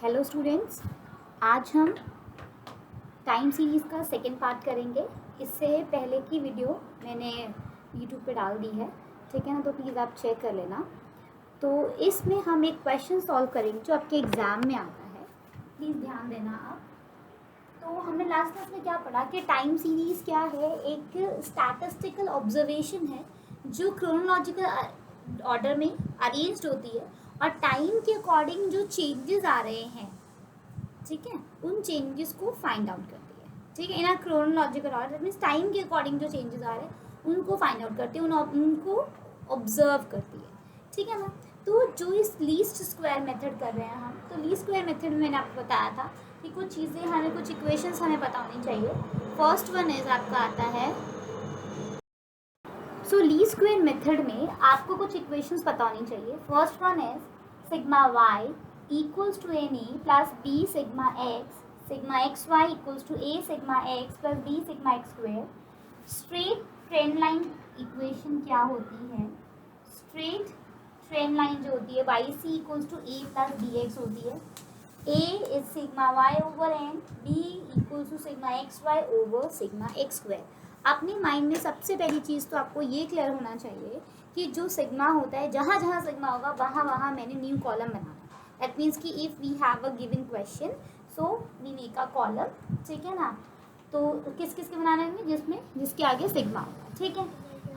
Hello students, आज हम time series का सेकेंड पार्ट करेंगे। इससे पहले की वीडियो मैंने यूट्यूब पे डाल दी है, ठीक है ना, तो प्लीज़ आप चेक कर लेना। तो इसमें हम एक क्वेश्चन सॉल्व करेंगे जो आपके एग्ज़ाम में आता है, प्लीज़ ध्यान देना आप। तो हमने लास्ट क्लास में क्या पढ़ा कि टाइम सीरीज़ क्या है, एक स्टैटिस्टिकल ऑब्जर्वेशन है जो क्रोनोलॉजिकल ऑर्डर में अरेंज्ड होती है और टाइम के अकॉर्डिंग जो चेंजेस आ रहे हैं, ठीक है, उन चेंजेस को फाइंड आउट करती है। ठीक है, in chronological order means time के अकॉर्डिंग जो चेंजेस आ रहे हैं उनको फाइंड आउट करती है, उनको ऑब्जर्व करती है। ठीक है ना। तो जो इस लीस्ट स्क्वायर मेथड कर रहे हैं हम, तो लीस्ट स्क्वायर मेथड में मैंने आपको बताया था कि कुछ चीज़ें हमें, कुछ इक्वेशंस हमें पता होनी चाहिए। फर्स्ट वन इज आपका आता है, सो लीस्ट स्क्वायर मेथड में आपको कुछ इक्वेशंस पता होनी चाहिए। First one is sigma Y equals to NA plus B sigma xy equals to A sigma x plus B sigma x square। Straight trend line equation क्या होती है? स्ट्रेट ट्रेंड लाइन जो होती है YC equals to A plus BX होती है। A is sigma y over n, B equals to sigma xy over sigma x square। अपने mind में सबसे पहली चीज़ तो आपको ये क्लियर होना चाहिए कि जो सिग्मा होता है, जहाँ जहाँ सिग्मा होगा वहाँ वहाँ मैंने न्यू कॉलम बनाना। दैट मीन्स कि if we have a given question, so we make a column, ठीक है ना। तो किस किस के बनाने होंगे? जिसके आगे सिग्मा होगा, ठीक है।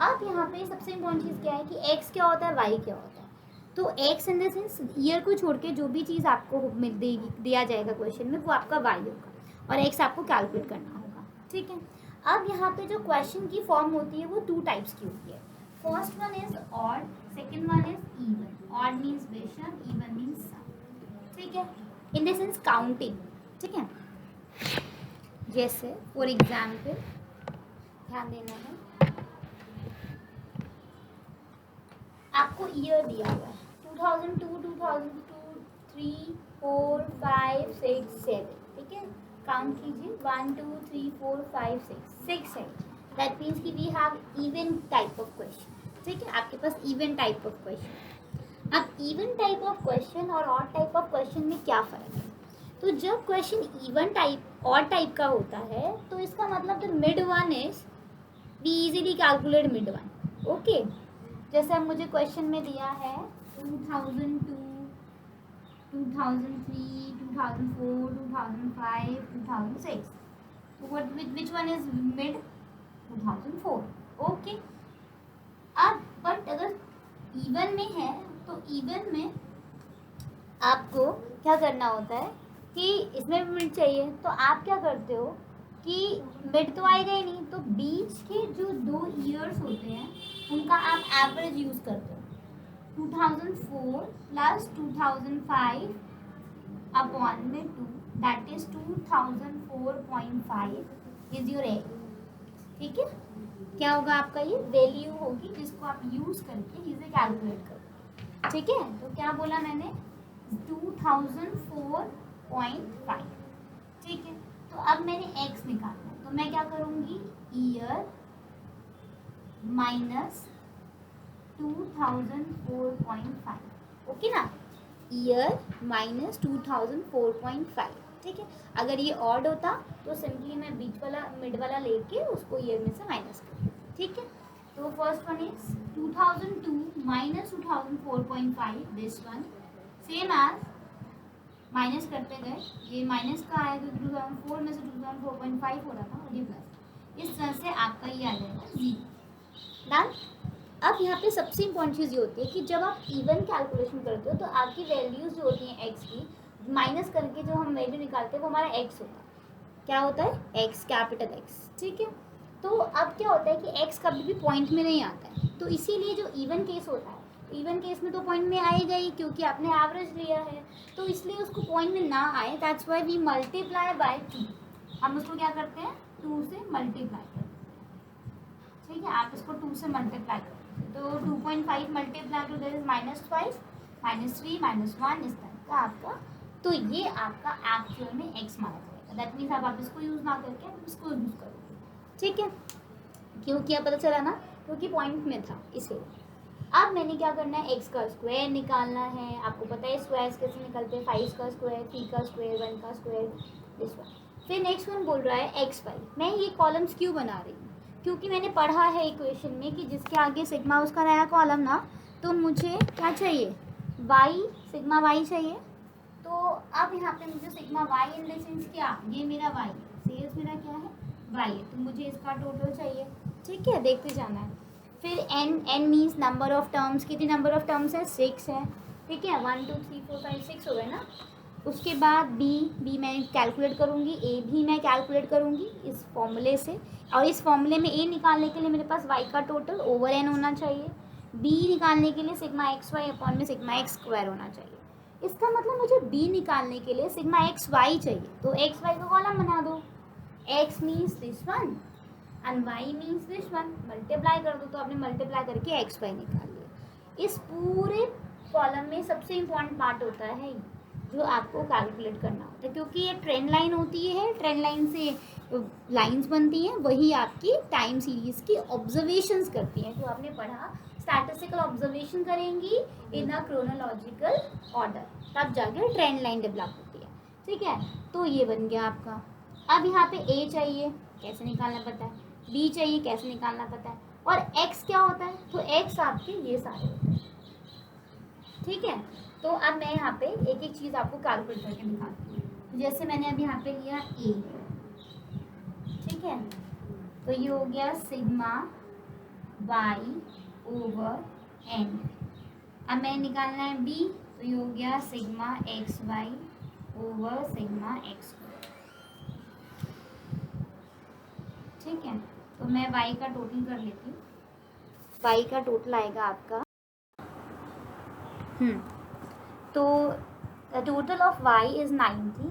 अब यहाँ पे सबसे इम्पोर्टेंट चीज़ क्या है कि एक्स क्या होता है, वाई क्या होता है। तो x in the sense year को छोड़ के जो भी चीज़ आपको मिल देगी, दिया जाएगा क्वेश्चन में, वो आपका वाई होगा और एक्स आपको कैलकुलेट करना होगा, ठीक है। अब यहाँ पे जो क्वेश्चन की फॉर्म होती है वो टू टाइप्स की होती है। First one is odd, second one is even. Odd means बेशन, इवन मीन्स सम, ठीक है, इन द सेंस काउंटिंग, ठीक है। जैसे फॉर एग्जाम्पल ध्यान देना है, आपको ईयर दिया हुआ है 2002, 2002, 3, 4, 5, 6, 7, ठीक है। काउंट कीजिए 1, 2, 3, 4, 5, 6 है। दैट मीन्स कि we have even type of question, ठीक है, आपके पास इवन टाइप ऑफ क्वेश्चन। अब इवन टाइप ऑफ क्वेश्चन और ऑड टाइप ऑफ क्वेश्चन में क्या फ़र्क है? तो जब question even type odd type का होता है तो इसका मतलब the mid one is we easily calculate mid one, okay. जैसे अब मुझे क्वेश्चन में दिया है 2002, 2003, 2004, 2005, 2006, what which one is mid? 2004, okay. अब बट अगर इवन में है तो इवन में आपको क्या करना होता है कि इसमें भी मिड चाहिए, तो आप क्या करते हो कि मिड तो आएगा ही नहीं, तो बीच के जो दो ईयर्स होते हैं उनका आप एवरेज यूज़ करते हो। 2004 प्लस 2005 अपॉन में 2, that is 2004.5 is your age, ठीक है। क्या होगा आपका? ये वैल्यू होगी जिसको आप यूज़ करके इसे कैलकुलेट करो, ठीक है। तो क्या बोला मैंने? 2004.5, ठीक है। तो अब मैंने x निकालना है, तो मैं क्या करूँगी? ईयर माइनस 2004.5, ओके ना। ईयर माइनस 2004.5, ठीक है। अगर ये ऑड होता तो सिंपली मैं बीच वाला मिड वाला लेके उसको ईयर में से माइनस कर, ठीक है। तो first one is 2002 minus 2004.5, this one same as minus करते गए, ये माइनस का आया तो 2004 में से 2004.5 हो रहा था और ये प्लस, इस तरह से आपका ये आ जाएगा 0। डन। अब यहाँ पे सबसे इम्पॉर्टेंट चीज़ ये होती है कि जब आप इवन कैलकुलेशन करते हो तो आपकी वैल्यूज़ जो होती हैं एक्स की, माइनस करके जो हम वैल्यू निकालते हैं वो हमारा एक्स होता है। क्या होता है? एक्स, कैपिटल एक्स, ठीक है। तो अब क्या होता है कि एक्स कभी भी पॉइंट में नहीं आता है, तो इसीलिए जो इवन केस होता है, इवन केस में तो पॉइंट में आएगा ही क्योंकि आपने एवरेज लिया है, तो इसलिए उसको पॉइंट में ना आए, that's why we multiply by 2। हम उसको क्या करते हैं? 2 से मल्टीप्लाई करते हैं, ठीक है। आप इसको 2 से मल्टीप्लाई करते हैं तो 2.5 मल्टीप्लाई टू दैट इज -5, -3, -1 इस तरह का आपका, तो ये आपका एक्चुअल में एक्स माना जाएगा। दैट मीन्स आप इसको यूज़ ना करके आप इसको यूज़ करोगे, ठीक है। क्यों किया पता चला ना? क्योंकि पॉइंट में था इसीलिए। अब मैंने क्या करना है, एक्स का स्क्वायर निकालना है। आपको पता है स्क्वायर कैसे निकलते हैं, 5 का स्क्वायर, 3 का स्क्वायर, 1 का स्क्वायर, दिस वन। फिर नेक्स्ट वन बोल रहा है एक्स वाई। मैं ये कॉलम्स क्यों बना रही हूँ, क्योंकि मैंने पढ़ा है इक्वेशन में कि जिसके आगे सिग्मा उसका नया कॉलम ना, तो मुझे क्या चाहिए, वाई, सिग्मा वाई चाहिए। तो अब यहाँ पे मुझे sigma Y in the sense क्या, ये मेरा वाई है, सेल्स मेरा क्या है, वाई है, तो मुझे इसका टोटल चाहिए। ठीक है, देखते जाना है। फिर N means number of terms, कितनी नंबर ऑफ टर्म्स है, 6 है। ठीक है, 1 2 3 4 5 6 हो गए ना। उसके बाद बी मैं कैलकुलेट करूँगी, ए भी मैं कैलकुलेट करूँगी इस फॉर्मूले से। और इस फॉर्मूले में ए निकालने के लिए मेरे पास वाई का टोटल ओवर एन होना चाहिए। बी निकालने के लिए सिग्मा एक्स वाई अपॉन में सिग्मा एक्स स्क्वायर होना चाहिए। इसका मतलब मुझे बी निकालने के लिए सिग्मा एक्स वाई चाहिए, तो एक्स वाई का कॉलम बना दो। X means this one and Y means this one, multiply कर दो, तो आपने मल्टीप्लाई करके एक्स वाई निकाल लिया। इस पूरे कॉलम में सबसे इम्पॉर्टेंट पार्ट होता है जो आपको कैलकुलेट करना होता है, क्योंकि ये ट्रेंड लाइन होती है, ट्रेंड लाइन से लाइंस बनती हैं, वही आपकी टाइम सीरीज की ऑब्जर्वेशंस करती हैं, जो आपने पढ़ा स्टैटिस्टिकल ऑब्जर्वेशन करेंगी इन अ क्रोनोलॉजिकल ऑर्डर, तब जाके ट्रेंड लाइन डेवलप होती है। ठीक है, तो ये बन गया आपका। अब यहाँ पे ए चाहिए, कैसे निकालना पता है, बी चाहिए, कैसे निकालना पता है, और एक्स क्या होता है, तो एक्स आपके ये सारे होते हैं। ठीक है, तो अब मैं यहाँ पे एक एक चीज़ आपको कैलकुलेट करके दिखाती हूँ। जैसे मैंने अब यहाँ पे लिया ए, ठीक है, तो ये हो गया सिग्मा वाई ओवर एन। अब मैं निकालना है बी, तो ये हो गया sigma x Y over sigma X. ठीक है, तो मैं y का टोटल कर लेती हूँ। y का टोटल आएगा आपका तो the total of y is 90,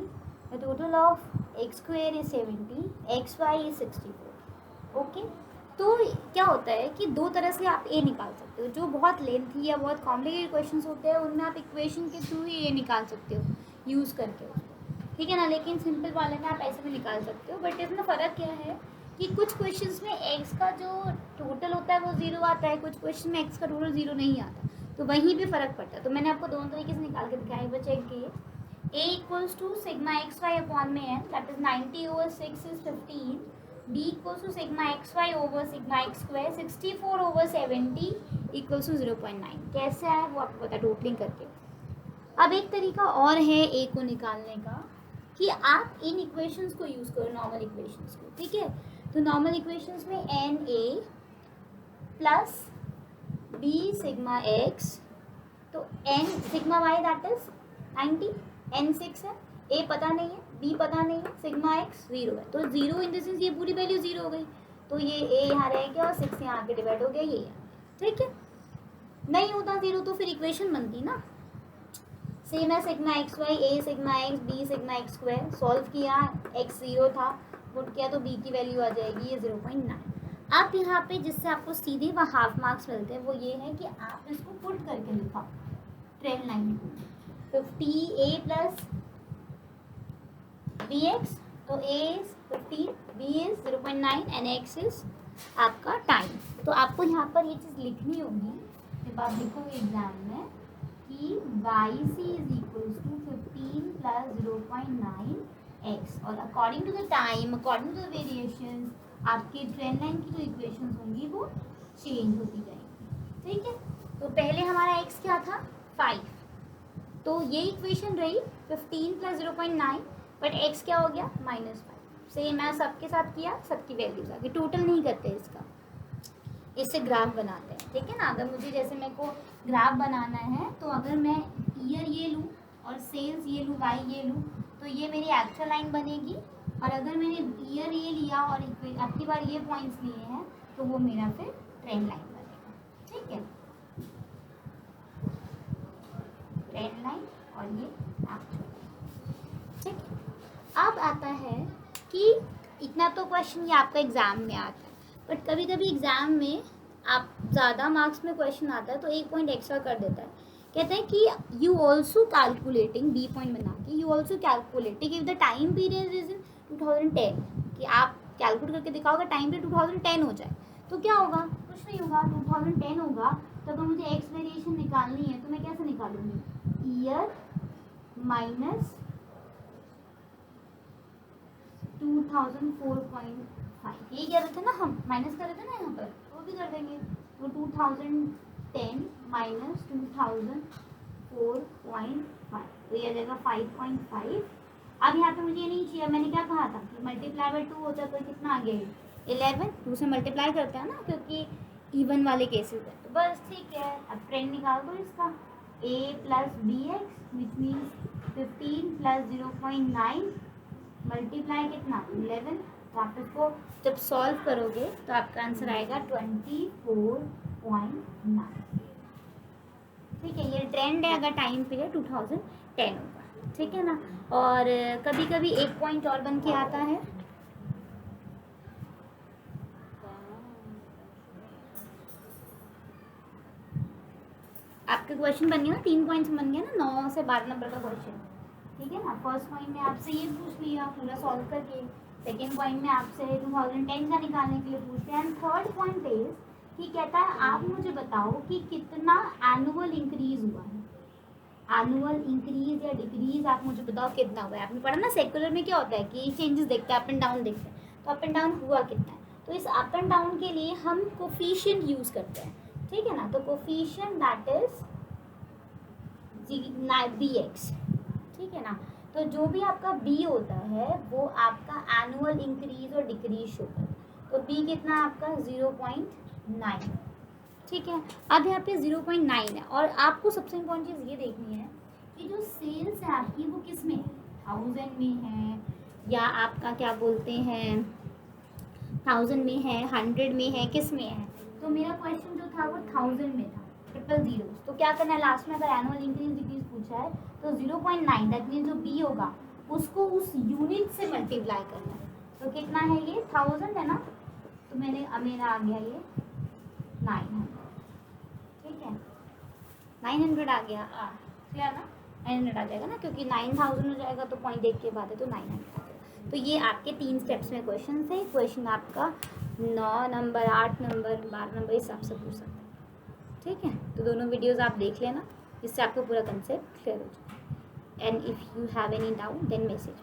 the total of x square is 70, X Y is 64। Okay, तो क्या होता है कि दो तरह से आप a निकाल सकते हो। जो बहुत लेंथी या बहुत कॉम्प्लिकेटेड क्वेश्चंस होते हैं उनमें आप इक्वेशन के थ्रू ही a निकाल सकते हो यूज़ करके उसको, ठीक है ना। लेकिन सिंपल वाले में आप ऐसे भी निकाल सकते हो, बट इसमें फ़र्क क्या है कि कुछ क्वेश्चंस में x का जो टोटल होता है वो 0 आता है, कुछ क्वेश्चन में x का टोटल 0 नहीं आता, तो वहीं पे फ़र्क पड़ता है। तो मैंने आपको दोनों तरीके से निकाल के दिखाया। बच्चे के a equals to sigma x Y upon में n, that is 90 over 6 is 15, b equals to sigma x Y over sigma x square 64 over 70 equals to 0.9। कैसे आया वो आपको पता टोटलिंग करके। अब एक तरीका और है a को निकालने का कि आप इन इक्वेशंस को यूज़ करो, नॉर्मल इक्वेशंस को। ठीक है, तो नॉर्मल इक्वेशंस में n a plus b sigma x, तो n sigma y that is 90, n 6 है, ए पता नहीं है, बी पता नहीं है, सिग्मा एक्स 0 है, तो 0 इन द सेंस ये पूरी वैल्यू 0 हो गई, तो ये ए यहाँ रह गया और 6 यहाँ आके डिवाइड हो गया, ये है। ठीक है, नहीं होता 0 तो फिर इक्वेशन बनती ना, सेम है sigma x y, a sigma x, b sigma x square. Solve किया, एक्स 0 था, पुट किया तो बी की वैल्यू आ जाएगी ये 0.9। अब यहाँ पे जिससे आपको सीधे वह हाफ मार्क्स मिलते हैं वो ये है कि आप इसको पुट करके लिखा ट्रेंड लाइन को 50 ए प्लस बी एक्स, तो a is 50, b is 0.9 and x is आपका टाइम। तो आपको यहाँ पर ये चीज़ लिखनी होगी जब आप लिखोगे एग्जाम में कि y c is equals to 15 plus 0.9 x, और according to the time, according to the variation, आपके ट्रेंड लाइन की जो इक्वेशंस होंगी वो चेंज होती जाएंगी। ठीक है, तो पहले हमारा एक्स क्या था 5, तो ये इक्वेशन रही 15 प्लस 0.9, बट एक्स क्या हो गया -5। सेम है, सबके साथ किया, सबकी वैल्यूज आ गई, टोटल नहीं करते इसका, इससे ग्राफ बनाते हैं। ठीक है ना, अगर मुझे जैसे मेरे को ग्राफ बनाना है तो अगर मैं ईयर ये लूँ और सेल्स ये लूँ, वाई ये लूँ, तो ये मेरी एक्चुअल लाइन बनेगी, और अगर मैंने ईयर ये लिया और आपकी बार ये पॉइंट्स लिए हैं तो वो मेरा फिर ट्रेंड लाइन बनेगा। ठीक है, ट्रेंड लाइन और ये एक्चुअल। ठीक, अब आता है कि इतना तो क्वेश्चन ये आपका एग्ज़ाम में आता है, बट कभी कभी एग्ज़ाम में आप ज़्यादा मार्क्स में क्वेश्चन आता है तो एक पॉइंट एक्स्ट्रा कर देता है। कहते हैं कि you also calculating, B point बना के you also calculating if the time period is in 2010, कि आप कैलकुलेट करके दिखाओगे टाइम पीरियड 2010 हो जाए तो क्या होगा, कुछ नहीं होगा, 2010 होगा तो अगर मुझे एक्स वेरिएशन निकालनी है तो मैं कैसे निकालूंगी, ईयर माइनस 2004.5, यही कह रहे थे ना हम, माइनस कर रहे थे ना यहाँ पर, वो भी कर देंगे। तो 2010 माइनस 2004.5, तो ये आ जाएगा 5.5। अब यहाँ पे मुझे ये नहीं चाहिए, मैंने क्या कहा था कि मल्टीप्लाई बाई 2 होता है, तो कितना आ गया 11, 2 से मल्टीप्लाई करते हैं ना क्योंकि इवन वाले केसेस है। तो बस ठीक है, अब ट्रेंड निकाल दो इसका, a plus B X which means 15 plus 0.9 multiply कितना 11। तो आप इसको जब सॉल्व करोगे तो आपका आंसर आएगा 24.9। ठीक है, ये ट्रेंड है, अगर टाइम पीरियड 2010 होगा, ठीक है ना। और कभी कभी एक पॉइंट और बन के आता है, आपके क्वेश्चन बन गया ना, 3 पॉइंट्स बन गया ना, 9 से 12 नंबर का क्वेश्चन, ठीक है ना। फर्स्ट पॉइंट में आपसे ये पूछ लिया पूरा सॉल्व करके, सेकेंड पॉइंट में आपसे 2010 का निकालने के लिए पूछते हैं, एंड थर्ड पॉइंट इज कि कहता है आप मुझे बताओ कि कितना एनुअल इंक्रीज हुआ है, एनुअल इंक्रीज या डिक्रीज आप मुझे बताओ कितना हुआ है। आपने पढ़ा ना सेकुलर में क्या होता है कि चेंजेस देखते हैं, अप एंड डाउन देखते हैं, तो अप एंड डाउन हुआ कितना है। तो इस अप एंड डाउन के लिए हम कोफिशिएंट यूज करते हैं, ठीक है ना। तो coefficient that is B X, ठीक है ना। तो जो भी आपका बी होता है वो आपका एनुअल इंक्रीज और डिक्रीज शो करता है। तो बी कितना है आपका 0.9, ठीक है। अब यहाँ पे 0.9 है, और आपको सबसे इम्पोर्टेंट चीज़ ये देखनी है कि जो सेल्स है आपकी वो किस में है, 1000 में है या आपका क्या बोलते हैं 1000 में है, 100 में है, किस में है। तो मेरा क्वेश्चन जो था वो 1000 में था, 000। तो क्या करना है लास्ट में, अगर एनुअल इंक्रीज डिक्रीज पूछा है तो 0.9 दैट मीन जो बी होगा उसको उस यूनिट से मल्टीप्लाई करना है। तो कितना है ये 1000 है ना, तो मेरा आ गया ये 900, ठीक है 900 आ गया, क्लियर ना, 900 आ जाएगा ना, क्योंकि 9000 हो जाएगा तो पॉइंट एक के बाद है तो 900 आ जाएगा। तो ये आपके 3 स्टेप्स में क्वेश्चन थे। क्वेश्चन आपका 9 नंबर, 8 नंबर, 12 नंबर हिसाब से पूछ सकते हैं, ठीक है। तो दोनों वीडियोस आप देख लेना, जिससे आपको पूरा कंसेप्ट क्लियर हो जाए। And if you have any doubt then message.